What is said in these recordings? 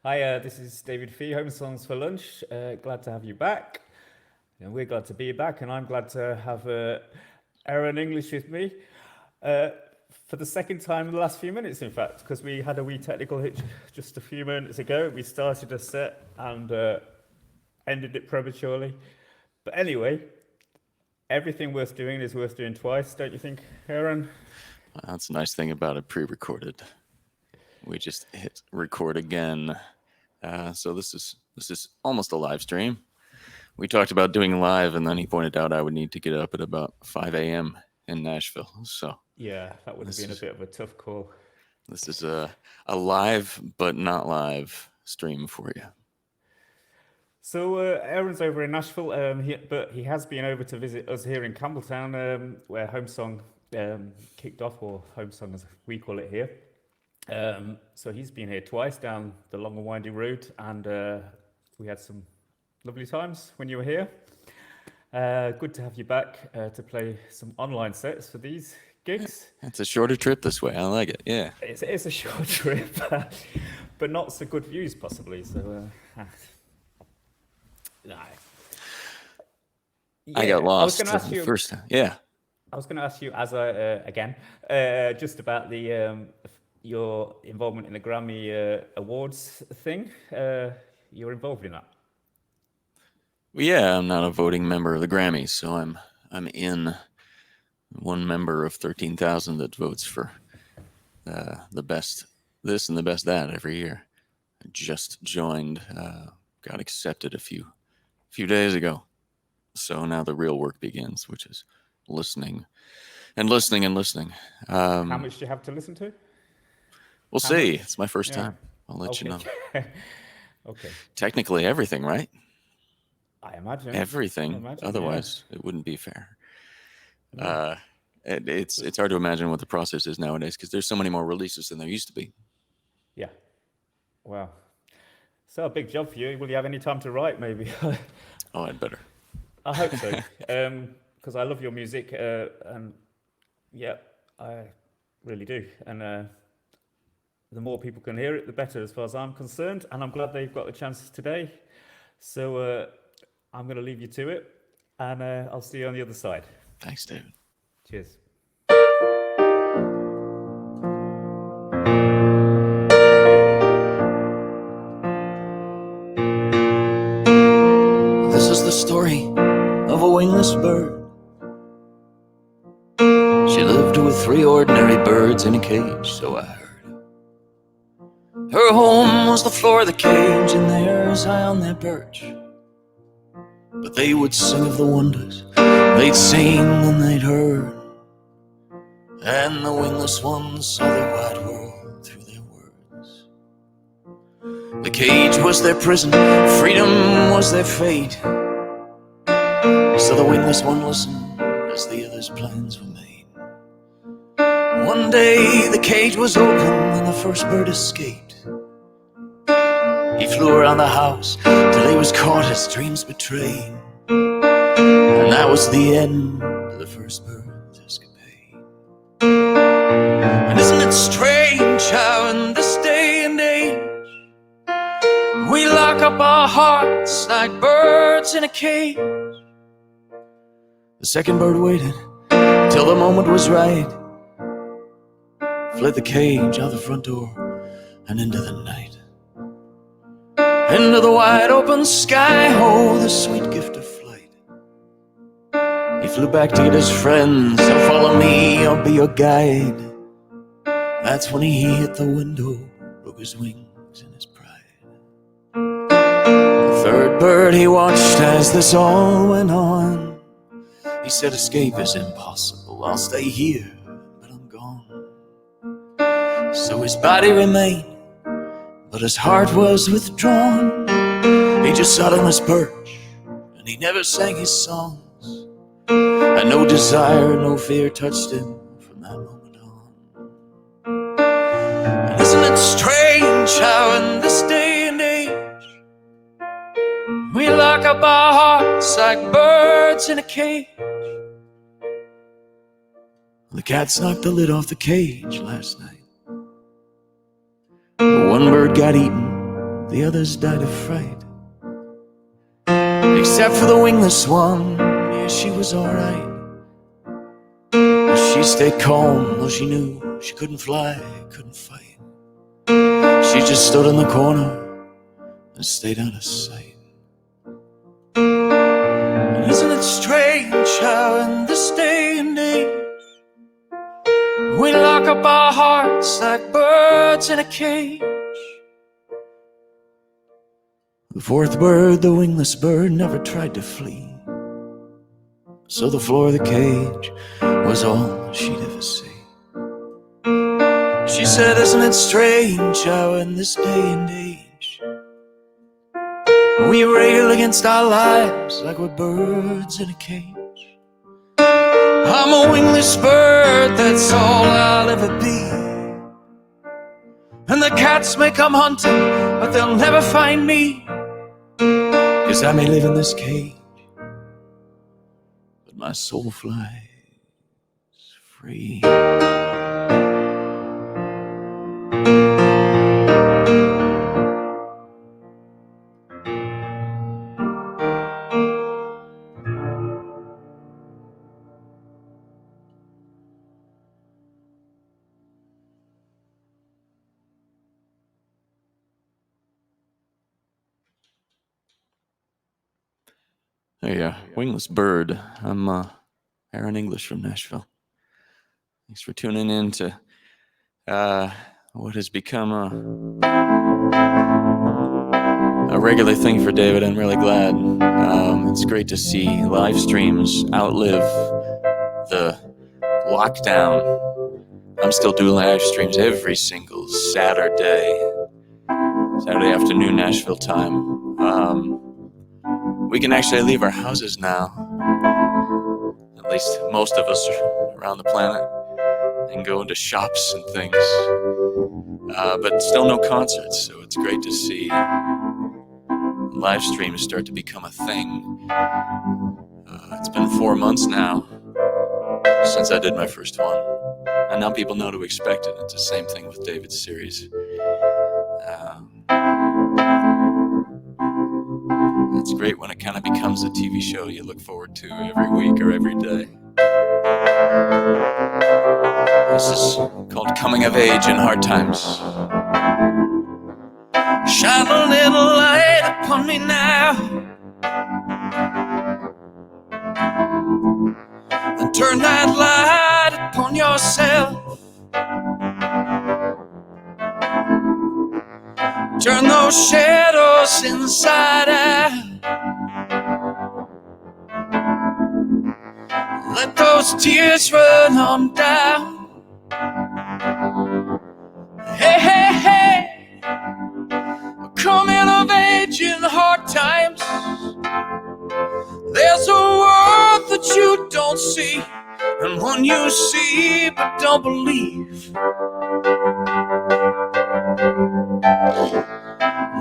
Hi, this is David Fee, HomeSongs4Lunch. Glad to have you back. And we're glad to be back, and I'm glad to have Aaron English with me uh, for the second time in the last few minutes, in fact, because we had a wee technical hitch just a few minutes ago. We started a set and ended it prematurely. But anyway, everything worth doing is worth doing twice, don't you think, Aaron? That's a nice thing about it pre-recorded. We just hit record again. So this is almost a live stream. We talked about doing live, and then he pointed out I would need to get up at about 5 a.m. in Nashville. So Yeah, that would have been a bit of a tough call. This is a live but not live stream for you. So Aaron's over in Nashville, but he has been over to visit us here in Campbelltown, where HomeSong kicked off, or HomeSong as we call it here. So he's been here twice down the long and winding road, and we had some lovely times when you were here. Good to have you back to play some online sets for these gigs. It's a shorter trip this way. I like it. Yeah. It's a short trip, but not so good views possibly. So no. Yeah, I got lost I was going to ask you first time. Yeah. I was going to ask you again, just about the your involvement in the Grammy Awards thing. You're involved in that. Well, yeah, I'm not a voting member of the Grammys, so I'm in one member of 13,000 that votes for the best this and the best that every year. I just joined, got accepted a few days ago. So now the real work begins, which is listening and listening and listening. How much do you have to listen to? We'll see. It's my first time. I'll let you know. Okay. Technically everything, right? I imagine. Everything. Otherwise, it wouldn't be fair. No. It's hard to imagine what the process is nowadays because there's so many more releases than there used to be. Yeah. Wow. So a big job for you. Will you have any time to write, maybe? Oh, I'd better. I hope so. Because I love your music, and yeah, I really do. And the more people can hear it, the better, as far as I'm concerned. And I'm glad they've got the chance today. So I'm going to leave you to it, and I'll see you on the other side. Thanks, David. Cheers. This is the story of a wingless bird. She lived with 3 ordinary birds in a cage, so I heard. Her home was the floor of the cage, and theirs high on their perch. But they would sing of the wonders they'd seen and they'd heard, and the wingless ones saw the wide world through their words. The cage was their prison, freedom was their fate. So the wingless one listened as the other's plans were made. One day the cage was open and the first bird escaped. He flew around the house till he was caught, his dreams betrayed. And that was the end of the first bird's escapade. And isn't it strange how in this day and age we lock up our hearts like birds in a cage? The second bird waited till the moment was right, fled the cage out the front door and into the night. Into the wide open sky, oh, the sweet gift of flight. He flew back to get his friends, so follow me, I'll be your guide. That's when he hit the window, broke his wings in his pride. The third bird he watched as this all went on. He said escape is impossible, I'll stay here, but I'm gone. So his body remained, but his heart was withdrawn. He just sat on his perch, and he never sang his songs. And no desire, no fear touched him from that moment on. And isn't it strange how in this day and age we lock up our hearts like birds in a cage? The cats knocked the lid off the cage last night. One bird got eaten, the others died of fright. Except for the wingless one, yeah, she was alright. She stayed calm, though she knew she couldn't fly, couldn't fight. She just stood in the corner and stayed out of sight. And isn't it strange how in this day and age we lock up our hearts like birds in a cage? The fourth bird, the wingless bird, never tried to flee, so the floor of the cage was all she'd ever see. She said, isn't it strange how in this day and age we rail against our lives like we're birds in a cage? I'm a wingless bird, that's all I'll ever be. And the cats may come hunting, but they'll never find me. 'Cause I may live in this cage, but my soul flies free. Hey, wingless bird. I'm Aaron English from Nashville. Thanks for tuning in to what has become a regular thing for David. I'm really glad. It's great to see live streams outlive the lockdown. I'm still doing live streams every single Saturday afternoon Nashville time. We can actually leave our houses now, at least most of us around the planet, and go into shops and things, but still no concerts, so it's great to see live streams start to become a thing. It's been 4 months now since I did my first one, and now people know to expect it. It's the same thing with David's series. It's great when it kind of becomes a TV show you look forward to every week or every day. This is called Coming of Age in Hard Times. Shine a little light upon me now, and turn that light upon yourself. Turn those shadows inside out. Let those tears run on down. Hey, hey, hey, coming of age in hard times. There's a world that you don't see, and one you see but don't believe.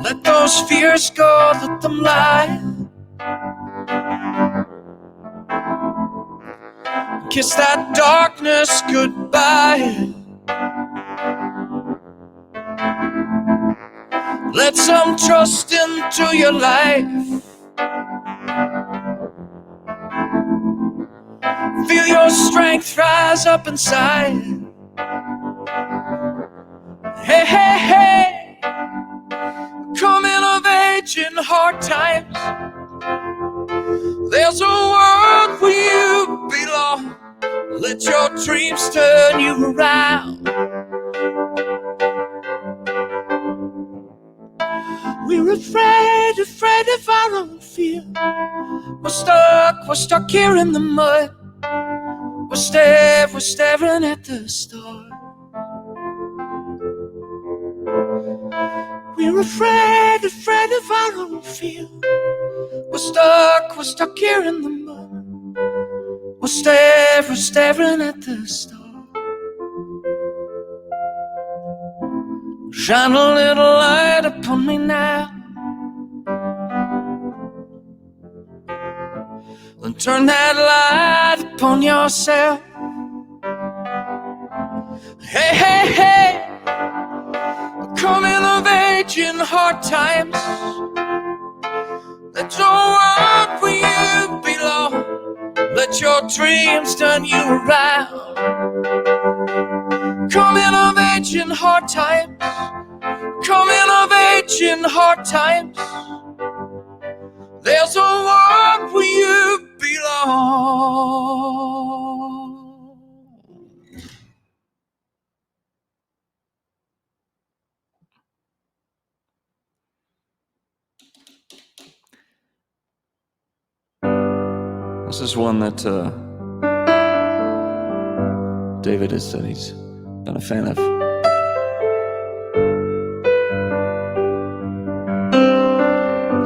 Let those fears go, let them lie. Kiss that darkness goodbye. Let some trust into your life. Feel your strength rise up inside. Hey, hey, hey, coming of age in hard times. There's a world where you belong. Let your dreams turn you around. We're afraid of our own fear. We're stuck here in the mud. We're staring at the stars. We're afraid of our own fear. We're stuck here in the mud. We're staring at the stars. Shine a little light upon me now, and turn that light upon yourself. Hey, hey, hey, coming of age age in hard times. Let your world where you belong. Let your dreams turn you around. Coming of age in hard times. Coming of age in hard times. There's a world where you belong. This is one that David has said he's been a fan of.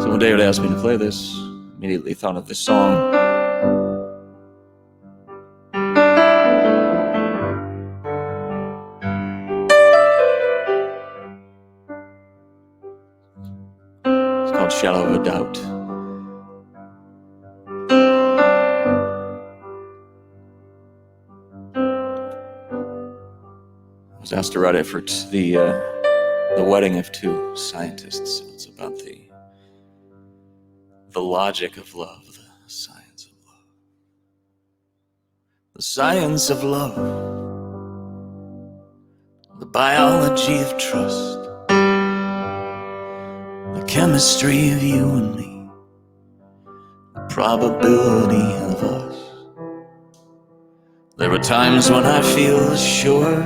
So when David asked me to play this, immediately thought of this song. It's called Shadow of a Doubt. I was asked to write it for the wedding of two scientists. It's about the logic of love, the science of love. The science of love, the biology of trust, the chemistry of you and me, the probability of us. There are times when I feel sure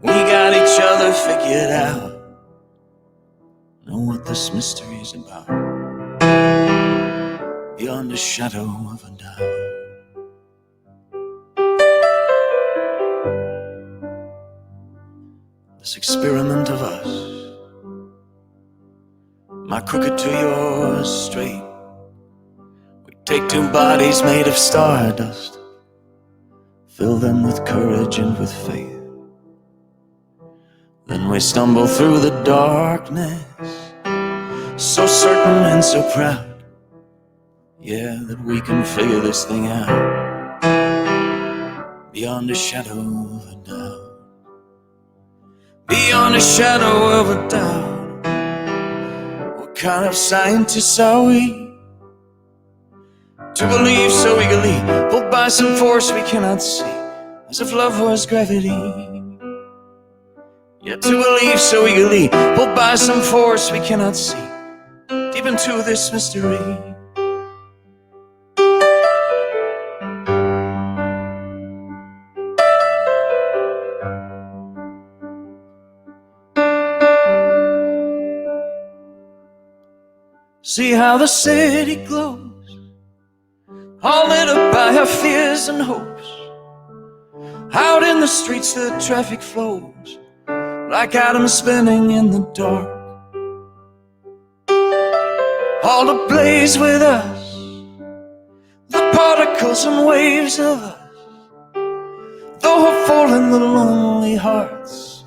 we got each other figured out. Know what this mystery is about, beyond a shadow of a doubt. This experiment of us, my crooked to yours straight. We take two bodies made of stardust, fill them with courage and with faith. Then we stumble through the darkness, so certain and so proud, yeah, that we can figure this thing out, beyond a shadow of a doubt. Beyond a shadow of a doubt. What kind of scientists are we? To believe so eagerly, pulled by some force we cannot see, as if love was gravity. Yet to believe so eagerly, pulled by some force we cannot see, deep into this mystery. See how the city glows, all lit up by our fears and hopes. Out in the streets the traffic flows, like atoms spinning in the dark. All ablaze with us, the particles and waves of us. Though hopeful in the lonely hearts,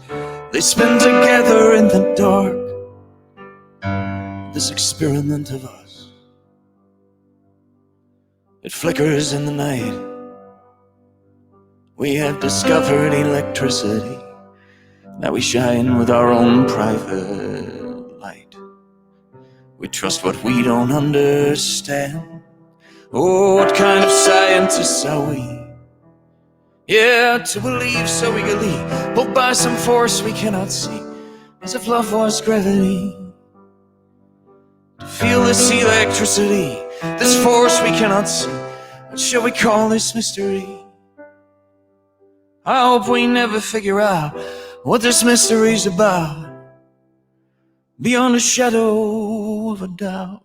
they spin together in the dark. This experiment of us, it flickers in the night. We have discovered electricity. Now we shine with our own private light. We trust what we don't understand. Oh, what kind of scientists are we? Yeah, to believe so eagerly, pulled by some force we cannot see, as if love was gravity. To feel this electricity, this force we cannot see, what shall we call this mystery? I hope we never figure out what this mystery's about, beyond a shadow of a doubt.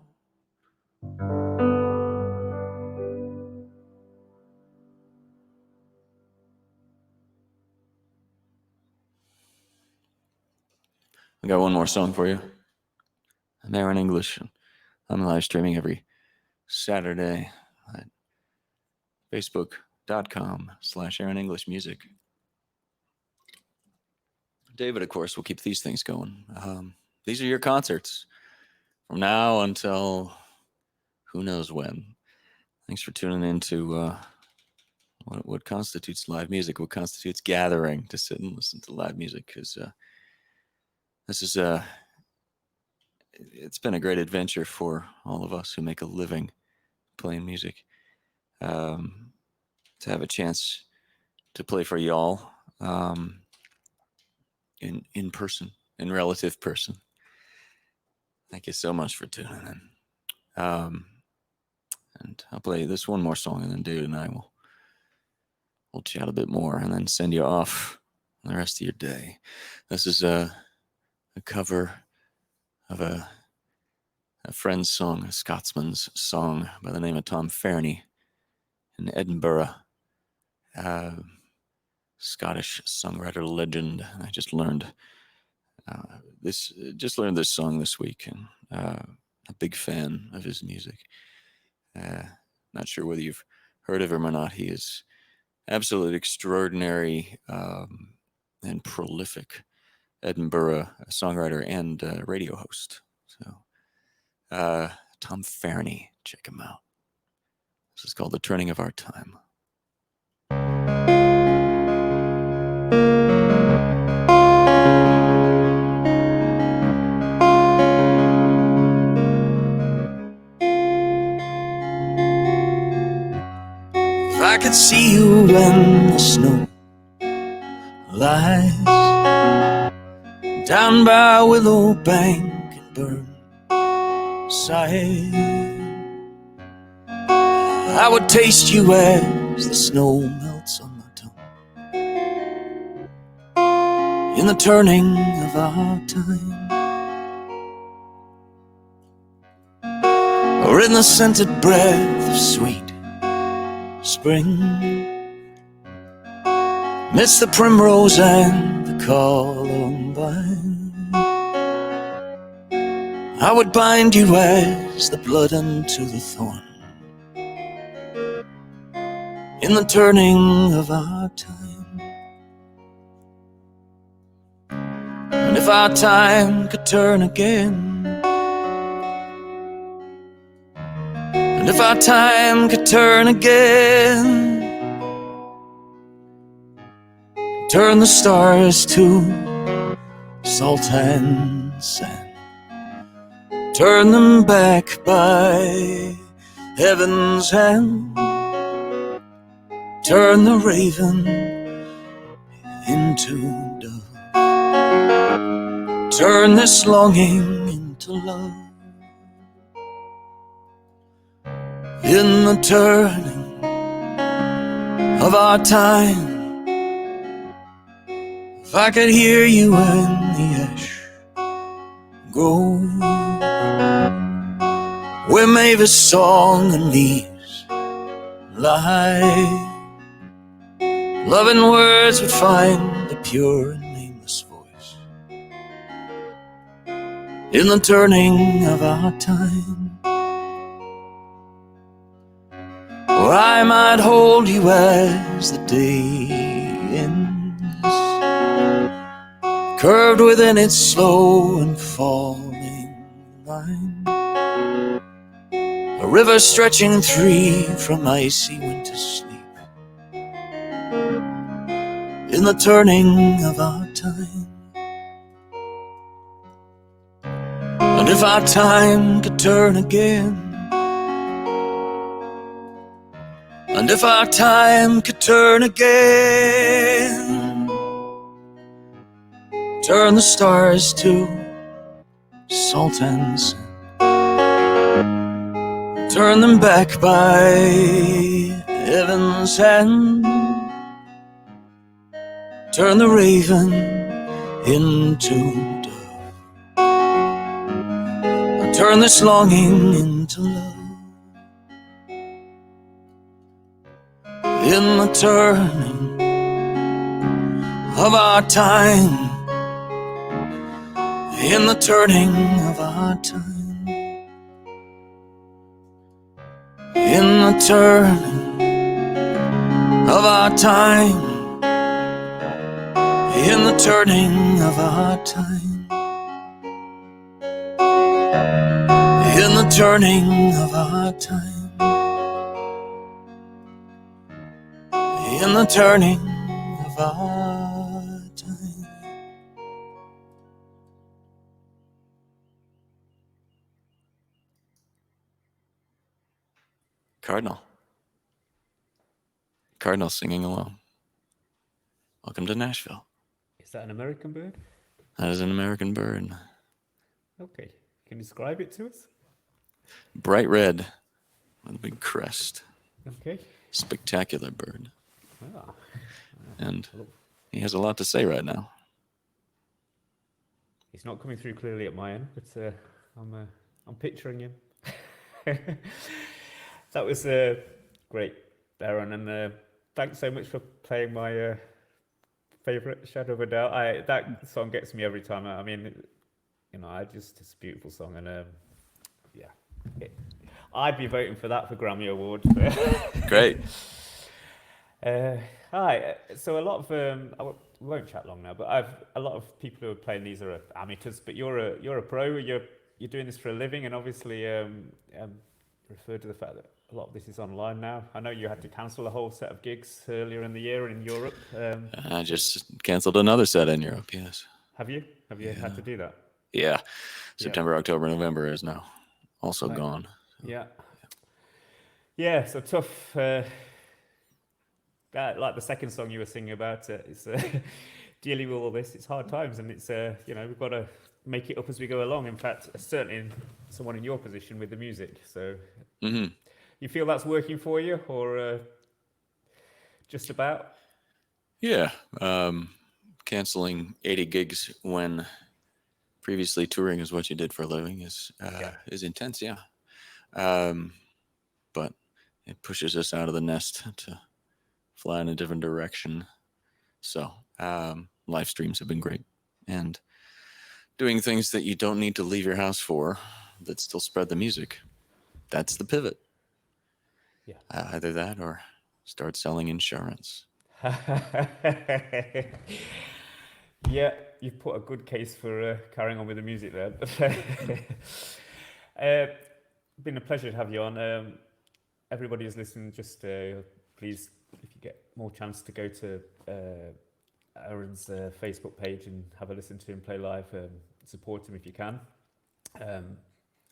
I got one more song for you. I'm Aaron English. I'm live streaming every Saturday at facebook.com/Aaron English Music. David, of course, will keep these things going. These are your concerts from now until who knows when. Thanks for tuning in to what constitutes live music, what constitutes gathering to sit and listen to live music, because this is it's been a great adventure for all of us who make a living playing music. To have a chance to play for y'all in person, in relative person. Thank you so much for tuning in. And I'll play this one more song, and then David and I we'll chat a bit more, and then send you off on the rest of your day. This is a cover of a friend's song, a Scotsman's song by the name of Tom Fernie in Edinburgh. Scottish songwriter legend. I just learned this song this week, and a big fan of his music. Not sure whether you've heard of him or not. He is absolutely extraordinary and prolific Edinburgh songwriter and radio host. So, Tom Fernie, check him out. This is called The Turning of Our Time. If I could see you when the snow lies down by Willow Bank and Burnside, I would taste you as the snow melts on my tongue in the turning of our time, or in the scented breath of sweet spring, midst the primrose and the columbine. I would bind you as the blood unto the thorn in the turning of our time. And if our time could turn again, and if our time could turn again, turn the stars to salt and sand, turn them back by heaven's hand, turn the raven into dove, turn this longing into love. In the turning of our time, if I could hear you in the ash grove, where Mavis song and leaves lie, loving words would find a pure and nameless voice. In the turning of our time, or I might hold you as the day ends, curved within its slow and falling line, a river stretching free from icy winter sleep. In the turning of our time, and if our time could turn again, and if our time could turn again, turn the stars to salt and sand, turn them back by heaven's hand, turn the raven into dove, turn this longing into love. In the turning of our time, in the turning of our time, in the turning of our time, in the turning of our time, in the turning of our time, in the turning of our time. Cardinal. Cardinal singing along. Welcome to Nashville. Is that an American bird? That is an American bird. Okay. Can you describe it to us? Bright red with a big crest. Okay. Spectacular bird. Ah. And he has a lot to say right now. He's not coming through clearly at my end, but I'm picturing him. That was great, Aaron, and thanks so much for playing my favorite, Shadow of a Doubt. That song gets me every time. I mean, you know, it's a beautiful song, and yeah, I'd be voting for that for Grammy Award. Great. Hi. So a lot of we won't chat long now, but a lot of people who are playing these are amateurs, but you're a pro. You're doing this for a living, and obviously referred to the fact that a lot of this is online now. I know you had to cancel a whole set of gigs earlier in the year in Europe. I just canceled another set in Europe. Yes. Have you had to do that? Yeah. September, October, November is now also Right. gone. Yeah. So tough. Like the second song you were singing about, it's dealing with all this. It's hard times, and it's we've got to make it up as we go along. In fact, certainly someone in your position with the music. So, you feel that's working for you, or just about? Yeah. Canceling 80 gigs when previously touring is what you did for a living is intense. Yeah. But it pushes us out of the nest to fly in a different direction. So live streams have been great, and doing things that you don't need to leave your house for that still spread the music. That's the pivot. Yeah. Either that or start selling insurance. Yeah, you've put a good case for carrying on with the music there. Been a pleasure to have you on. Everybody who's listening, just please, if you get more chance to go to Aaron's Facebook page and have a listen to him play live, support him if you can.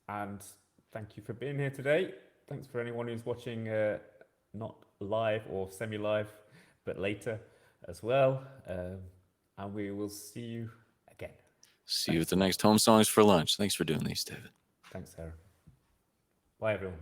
And thank you for being here today. Thanks for anyone who's watching not live or semi-live, but later as well. And we will see you again. See you at the next Home Songs for Lunch. Thanks for doing these, David. Thanks, Aaron. Bye, everyone.